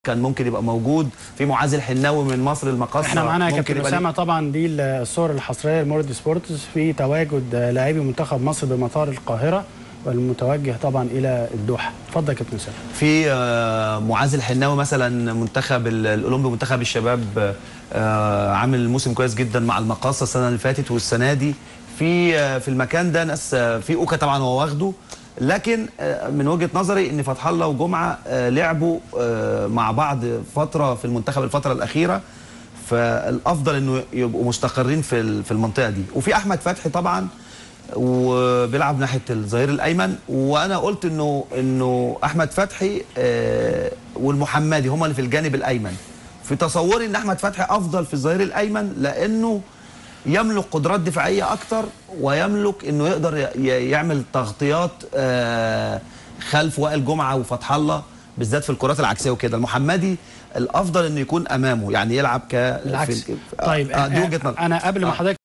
كان ممكن يبقى موجود، في معاذ الحناوي من مصر المقاصه. احنا معانا كابتن اسامه طبعا، دي الصور الحصريه لمورد سبورتس في تواجد لاعبي منتخب مصر بمطار القاهره والمتوجه طبعا الى الدوحه. اتفضل يا كابتن اسامه. في معاذ الحناوي مثلا منتخب الاولمبي، منتخب الشباب، عامل موسم كويس جدا مع المقاصه السنه اللي فاتت والسنه دي. في المكان ده ناس، في اوكا طبعا هو واخده، لكن من وجهه نظري ان فتح الله وجمعه لعبوا مع بعض فتره في المنتخب الفتره الاخيره، فالافضل انه يبقوا مستقرين في المنطقه دي. وفي احمد فتحي طبعا وبيلعب ناحيه الظهير الايمن، وانا قلت انه احمد فتحي والمحمدي هما اللي في الجانب الايمن. في تصوري ان احمد فتحي افضل في الظهير الايمن، لانه يملك قدرات دفاعيه اكتر، ويملك انه يقدر يعمل تغطيات خلف وائل جمعه وفتح الله، بالذات في الكرات العكسيه وكده. المحمدي الافضل انه يكون امامه، يعني يلعب بالعكس. طيب دي وجهه نظر. انا قبل ما حضرتك